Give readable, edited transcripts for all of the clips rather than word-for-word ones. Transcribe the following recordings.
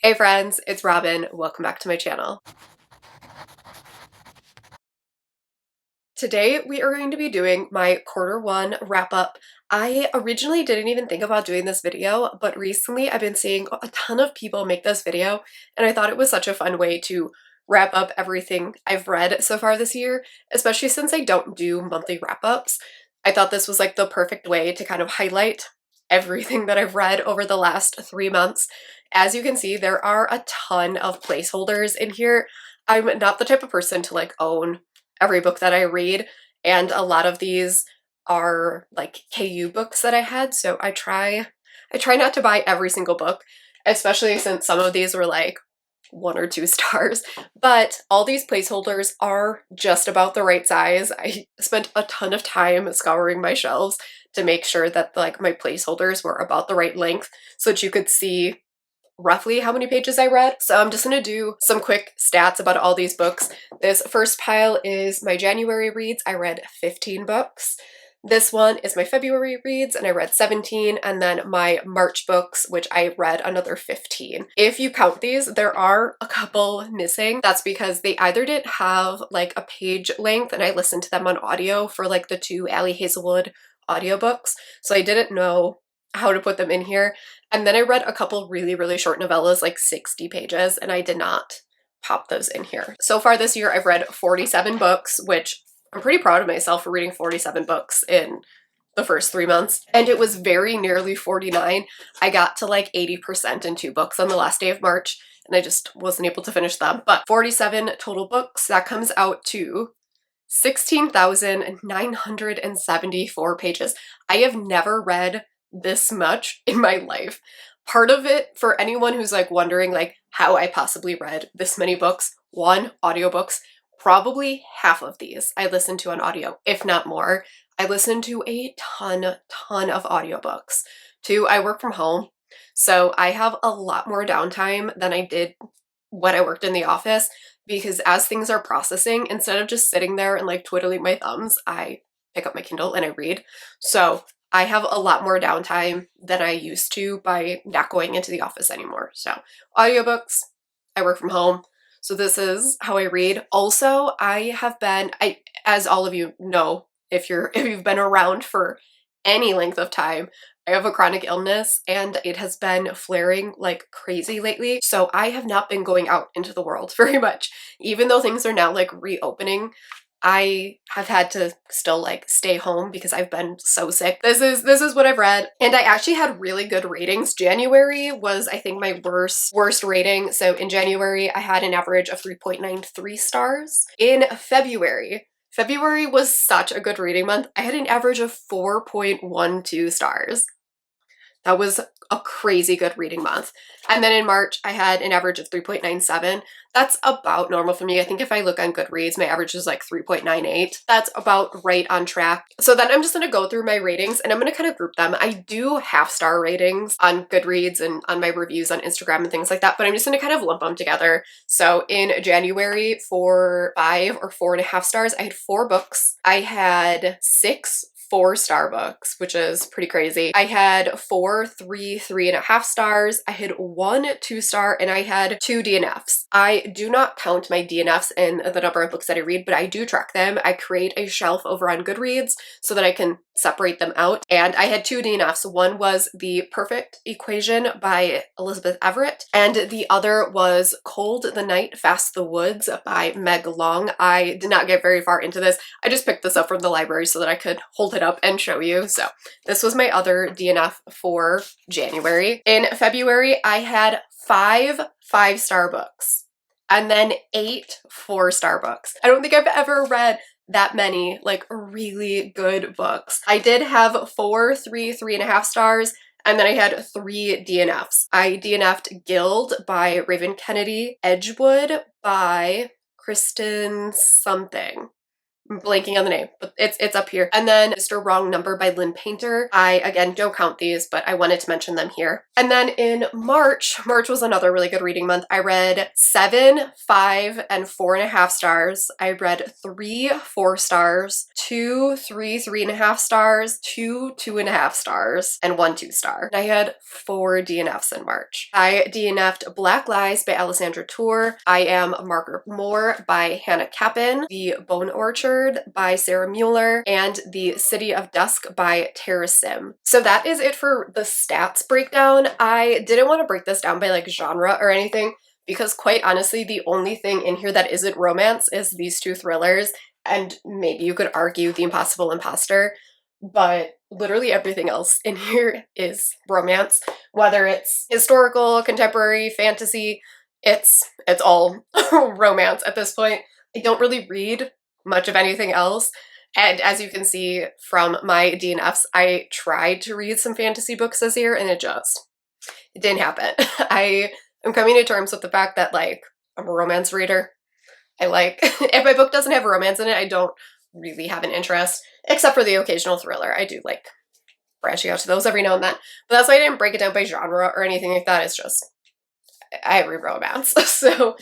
Hey friends, it's Robin. Welcome back to my channel. Today we are going to be doing my quarter one wrap up. I originally didn't even think about doing this video, but recently I've been seeing a ton of people make this video, and I thought it was such a fun way to wrap up everything I've read so far this year, especially since I don't do monthly wrap ups. I thought this was like the perfect way to kind of highlight everything that I've read over the last 3 months. As you can see, there are a ton of placeholders in here. I'm not the type of person to like own every book that I read, and a lot of these are like KU books that I had, so I try not to buy every single book, especially since some of these were like 1 or 2 stars, but all these placeholders are just about the right size. I spent a ton of time scouring my shelves to make sure that like my placeholders were about the right length so that you could see roughly how many pages I read. So I'm just gonna do some quick stats about all these books. This first pile is my January reads. I read 15 books. This one is my February reads, and I read 17, and then my March books, which I read another 15. If you count these, there are a couple missing. That's because they either didn't have like a page length, and I listened to them on audio for like the 2 Ali Hazelwood audiobooks, so I didn't know how to put them in here. And then I read a couple really short novellas, like 60 pages, and I did not pop those in here. So far this year, I've read 47 books, which I'm pretty proud of myself for reading 47 books in the first 3 months. And it was very nearly 49. I got to like 80% in 2 books on the last day of March, and I just wasn't able to finish them. But 47 total books, that comes out to 16,974 pages. I have never read this much in my life. Part of it, for anyone who's like wondering like how I possibly read this many books, one, audiobooks, probably half of these I listened to on audio, if not more. I listen to a ton of audiobooks. Two, I work from home, so I have a lot more downtime than I did when I worked in the office, because as things are processing, instead of just sitting there and like twiddling my thumbs, I pick up my Kindle and I read. So I have a lot more downtime than I used to by not going into the office anymore. So audiobooks, I work from home. So this is how I read. Also, as all of you know, if you've been around for any length of time, I have a chronic illness and it has been flaring like crazy lately. So I have not been going out into the world very much. Even though things are now like reopening, I have had to still like stay home because I've been so sick. This is what I've read, and I actually had really good ratings. January was, I think, my worst rating. So in January I had an average of 3.93 stars. In February was such a good reading month. I had an average of 4.12 stars. That was a crazy good reading month. And then in March, I had an average of 3.97. That's about normal for me. I think if I look on Goodreads, my average is like 3.98. That's about right on track. So then I'm just gonna go through my ratings and I'm gonna kind of group them. I do half-star ratings on Goodreads and on my reviews on Instagram and things like that, but I'm just gonna kind of lump them together. So in January, for 5 or 4.5 stars, I had 4 books. I had 6 4-star books, which is pretty crazy. I had 4 3.5 stars. I had 1 2-star, and I had 2 DNFs. I do not count my DNFs in the number of books that I read, but I do track them. I create a shelf over on Goodreads so that I can separate them out. And I had 2 DNFs. One was The Perfect Equation by Elizabeth Everett, and the other was Cold the Night, Fast the Woods by Meg Long. I did not get very far into this. I just picked this up from the library so that I could hold it up and show you. So this was my other DNF for January. In February, I had 5 5-star books and then 8 4-star books. I don't think I've ever read that many like really good books. I did have 4 3.5 stars, and then I had 3 DNFs. I DNF'd Guild by Raven Kennedy, Edgewood by Kristen something, I'm blanking on the name, but it's up here. And then Mr. Wrong Number by Lynn Painter. I, again, don't count these, but I wanted to mention them here. And then in March was another really good reading month. I read 7, 5, and 4.5 stars. I read 3 4 stars, 2 3 3.5 stars, 2 2.5 stars, and 1 2 star. And I had 4 DNFs in March. I DNF'd Black Lies by Alessandra Tour, I Am Margaret Moore by Hannah Kappen, The Bone Orchard by Sarah Mueller, and The City of Dusk by Tara Sim. So that is it for the stats breakdown. I didn't want to break this down by like genre or anything because quite honestly, the only thing in here that isn't romance is these 2 thrillers, and maybe you could argue The Impossible Imposter, but literally everything else in here is romance, whether it's historical, contemporary, fantasy, it's all romance at this point. I don't really read much of anything else. And as you can see from my DNFs, I tried to read some fantasy books this year and it didn't happen. I am coming to terms with the fact that like I'm a romance reader. I like, if my book doesn't have romance in it, I don't really have an interest, except for the occasional thriller. I do like branching out to those every now and then. But that's why I didn't break it down by genre or anything like that. It's just, I read romance. So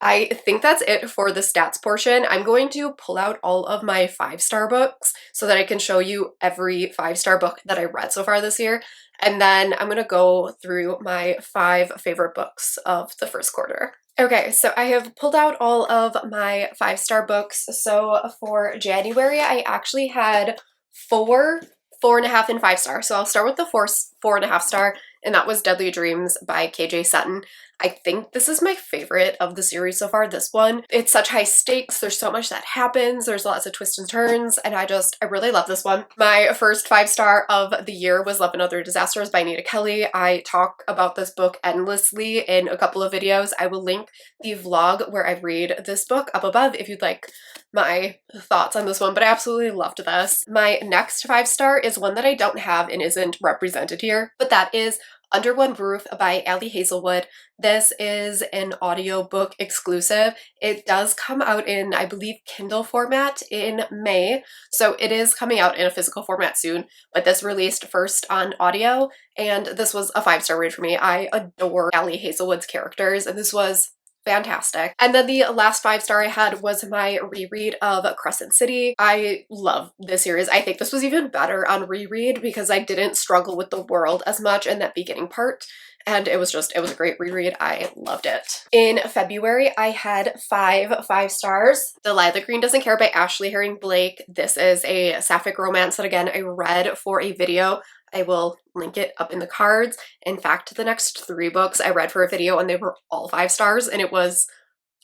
I think that's it for the stats portion. I'm going to pull out all of my 5-star books so that I can show you every 5-star book that I read so far this year. And then I'm going to go through my 5 favorite books of the first quarter. Okay, so I have pulled out all of my 5-star books. So for January, I actually had 4, 4.5, and 5 stars. So I'll start with the 4.5 star, and that was Deadly Dreams by KJ Sutton. I think this is my favorite of the series so far, this one. It's such high stakes, there's so much that happens, there's lots of twists and turns, and I really love this one. My first 5-star of the year was Love and Other Disasters by Anita Kelly. I talk about this book endlessly in a couple of videos. I will link the vlog where I read this book up above if you'd like my thoughts on this one, but I absolutely loved this. My next 5-star is one that I don't have and isn't represented here, but that is Under One Roof by Ali Hazelwood. This is an audiobook exclusive. It does come out in, I believe, Kindle format in May, so it is coming out in a physical format soon, but this released first on audio, and this was a 5-star read for me. I adore Ali Hazelwood's characters, and this was fantastic. And then the last 5-star I had was my reread of Crescent City. I love this series. I think this was even better on reread because I didn't struggle with the world as much in that beginning part. And it was a great reread. I loved it. In February, I had 5 5-stars. Delilah Green Doesn't Care by Ashley Herring Blake. This is a sapphic romance that, again, I read for a video. I will link it up in the cards. In fact, the next 3 books I read for a video and they were all 5 stars and it was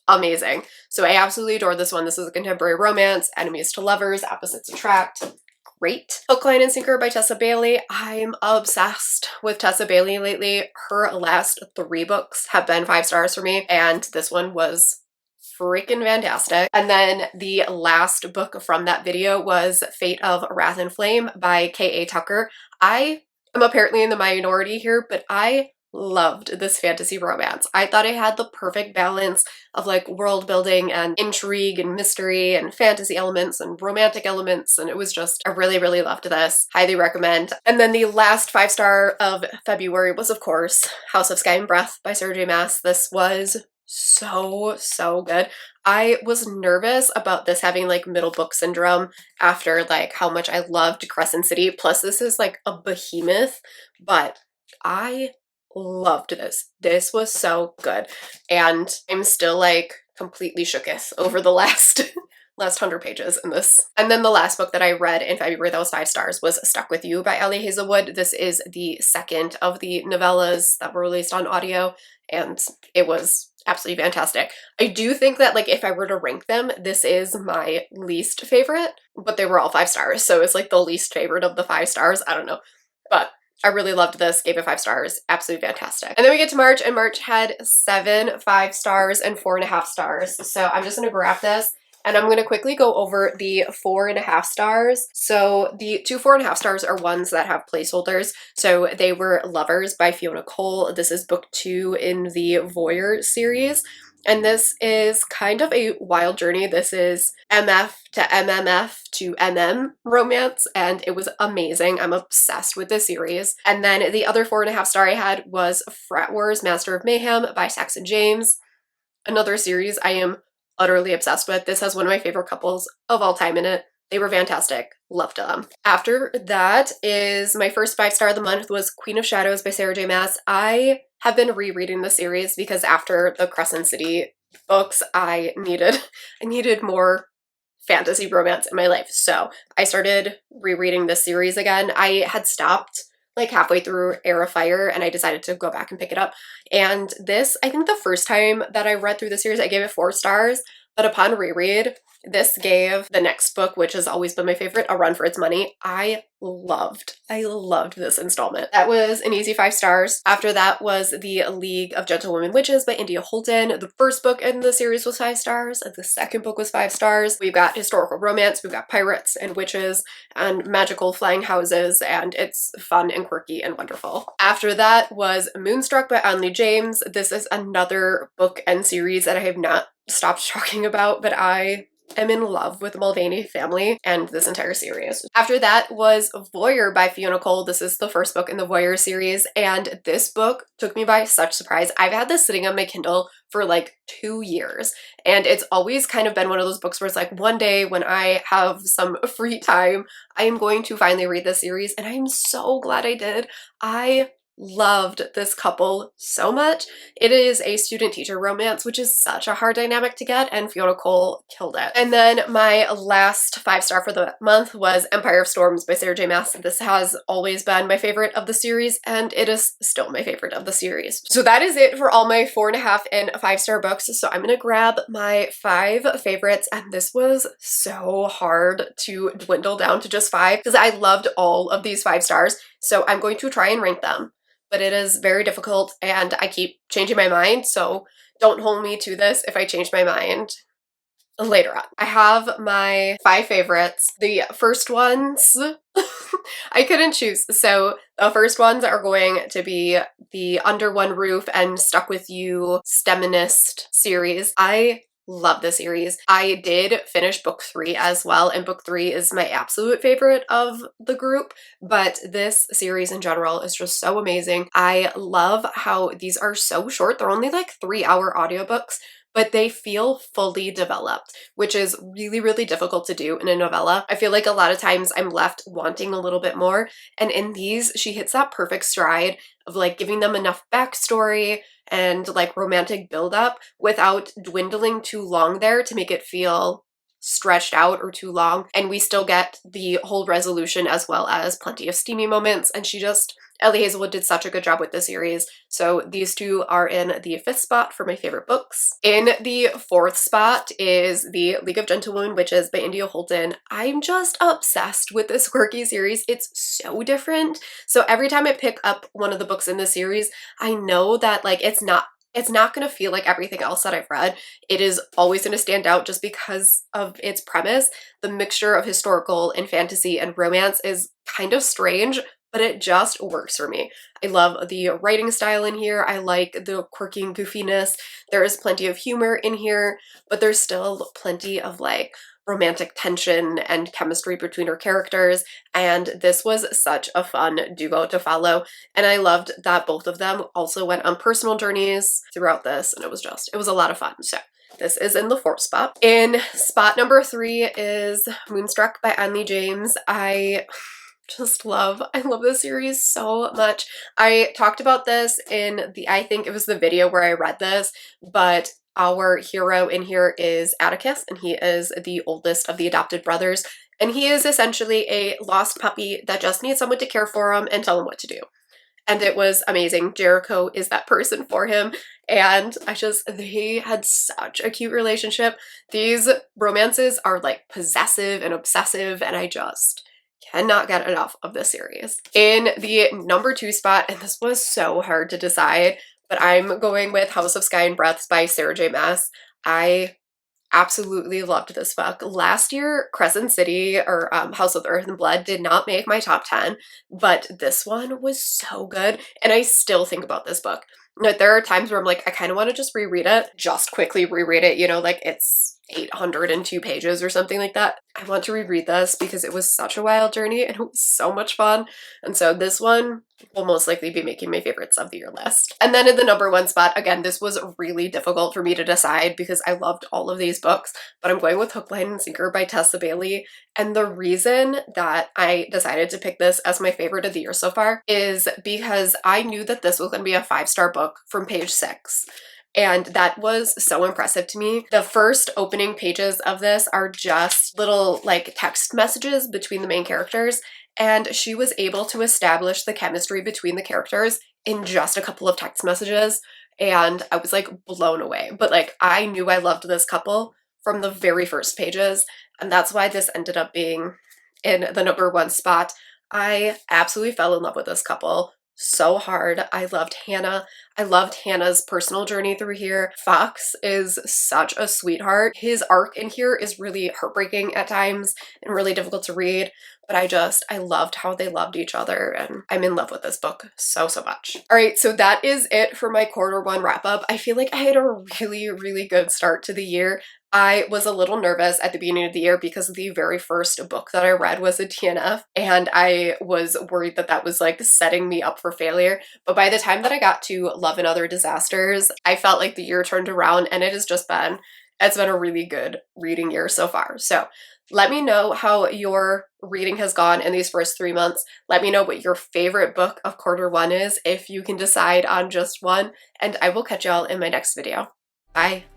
amazing. So I absolutely adore this one. This is a contemporary romance, enemies to lovers, opposites attract. Great. Hook, Line, and Sinker by Tessa Bailey. I'm obsessed with Tessa Bailey lately. Her last 3 books have been 5 stars for me, and this one was freaking fantastic. And then the last book from that video was Fate of Wrath and Flame by K.A. Tucker. I am apparently in the minority here, but I loved this fantasy romance. I thought it had the perfect balance of like world building and intrigue and mystery and fantasy elements and romantic elements, and it was just, I really, really loved this. Highly recommend. And then the last 5-star of February was, of course, House of Sky and Breath by Sarah J. Maas. This was so good. I was nervous about this having like middle book syndrome after like how much I loved Crescent City. Plus this is like a behemoth, but I loved this. This was so good. And I'm still like completely shooketh over the last 100 pages in this. And then the last book that I read in February that was 5 stars was Stuck With You by Ali Hazelwood. This is the second of the novellas that were released on audio, and it was absolutely fantastic. I do think that like if I were to rank them, this is my least favorite, but they were all 5 stars, so it's like the least favorite of the 5 stars. I don't know, but I really loved this, gave it 5 stars, absolutely fantastic. And then we get to March, and March had 7 5 stars and 4.5 stars. So I'm just gonna grab this and I'm gonna quickly go over the 4.5 stars. So the 2 4.5 stars are ones that have placeholders. So they were Lovers by Fiona Cole. This is book 2 in the Voyeur series. And this is kind of a wild journey. This is MF to MMF to MM romance, and it was amazing. I'm obsessed with this series. And then the other 4.5 star I had was Frat Wars Master of Mayhem by Saxon James. Another series I am utterly obsessed with. This has one of my favorite couples of all time in it. They were fantastic. Loved them. After that is my first 5 star of the month was Queen of Shadows by Sarah J Maas. I have been rereading the series because after the Crescent City books, I needed more fantasy romance in my life. So I started rereading this series again. I had stopped like halfway through Heir of Fire and I decided to go back and pick it up. And this, I think the first time that I read through the series, I gave it 4 stars, but upon reread, this gave the next book, which has always been my favorite, a run for its money. I loved this installment. That was an easy 5 stars. After that was The League of Gentlewomen Witches by India Holton. The first book in the series was 5 stars, and the second book was 5 stars. We've got historical romance, we've got pirates and witches and magical flying houses, and it's fun and quirky and wonderful. After that was Moonstruck by Anley James. This is another book and series that I have not stopped talking about, but I am in love with the Mulvaney family and this entire series. After that was Voyeur by Fiona Cole. This is the first book in the Voyeur series, and this book took me by such surprise. I've had this sitting on my Kindle for like 2 years, and it's always kind of been one of those books where it's like one day when I have some free time, I am going to finally read this series, and I am so glad I did. I loved this couple so much. It is a student-teacher romance, which is such a hard dynamic to get, and Fiona Cole killed it. And then my last 5 star for the month was Empire of Storms by Sarah J Maas. This has always been my favorite of the series, and it is still my favorite of the series. So that is it for all my 4.5 and 5 star books. So I'm gonna grab my 5 favorites, and this was so hard to dwindle down to just 5 because I loved all of these 5 stars. So I'm going to try and rank them, but it is very difficult and I keep changing my mind, so don't hold me to this if I change my mind later on. I have my 5 favorites. The first ones, I couldn't choose. So the first ones are going to be the Under One Roof and Stuck With You STEMinist series. I love the series. I did finish book 3 as well, and book 3 is my absolute favorite of the group, but this series in general is just so amazing. I love how these are so short. They're only like 3-hour audiobooks, but they feel fully developed, which is really, really difficult to do in a novella. I feel like a lot of times I'm left wanting a little bit more, and in these, she hits that perfect stride of like giving them enough backstory and like romantic buildup without dwindling too long there to make it feel stretched out or too long. And we still get the whole resolution as well as plenty of steamy moments. And Ellie Hazelwood did such a good job with the series. So these two are in the 5th spot for my favorite books. In the 4th spot is The League of Gentlewomen Witches by India Holton. I'm just obsessed with this quirky series. It's so different. So every time I pick up one of the books in the series, I know that like it's not going to feel like everything else that I've read. It is always going to stand out just because of its premise. The mixture of historical and fantasy and romance is kind of strange, but it just works for me. I love the writing style in here. I like the quirky and goofiness. There is plenty of humor in here, but there's still plenty of like romantic tension and chemistry between her characters, and this was such a fun duo to follow, and I loved that both of them also went on personal journeys throughout this, and it was a lot of fun. So this is in the 4th spot. In spot number 3 is Moonstruck by Anley James. I love this series so much. I talked about this in I think it was the video where I read this, but our hero in here is Atticus, and he is the oldest of the adopted brothers, and he is essentially a lost puppy that just needs someone to care for him and tell him what to do. And it was amazing. Jericho is that person for him, and they had such a cute relationship. These romances are like possessive and obsessive, and I just cannot get enough of this series. In the number 2 spot, and this was so hard to decide, but I'm going with House of Sky and Breaths by Sarah J Maas. I absolutely loved this book. Last year, Crescent City or House of Earth and Blood did not make my top 10, but this one was so good, and I still think about this book. Like, there are times where I'm like, I kind of want to just reread it, just quickly reread it, you know, like it's 802 pages or something like that. I want to reread this because it was such a wild journey and it was so much fun. And so this one will most likely be making my favorites of the year list. And then in the number one spot, again, this was really difficult for me to decide because I loved all of these books, but I'm going with Hook, Line, and Sinker by Tessa Bailey. And the reason that I decided to pick this as my favorite of the year so far is because I knew that this was going to be a 5-star book from page 6. And that was so impressive to me. The first opening pages of this are just little like text messages between the main characters, and she was able to establish the chemistry between the characters in just a couple of text messages, and I was like blown away. But like, I knew I loved this couple from the very first pages, and that's why this ended up being in the number one spot. I absolutely fell in love with this couple so hard. I loved Hannah. I loved Hannah's personal journey through here. Fox is such a sweetheart. His arc in here is really heartbreaking at times and really difficult to read, but I loved how they loved each other, and I'm in love with this book so much. All right, so that is it for my quarter one wrap up. I feel like I had a really good start to the year. I was a little nervous at the beginning of the year because the very first book that I read was a DNF, and I was worried that that was like setting me up for failure. But by the time that I got to Love and Other Disasters, I felt like the year turned around, and it's been a really good reading year so far. So let me know how your reading has gone in these first 3 months. Let me know what your favorite book of quarter one is, if you can decide on just one, and I will catch y'all in my next video. Bye.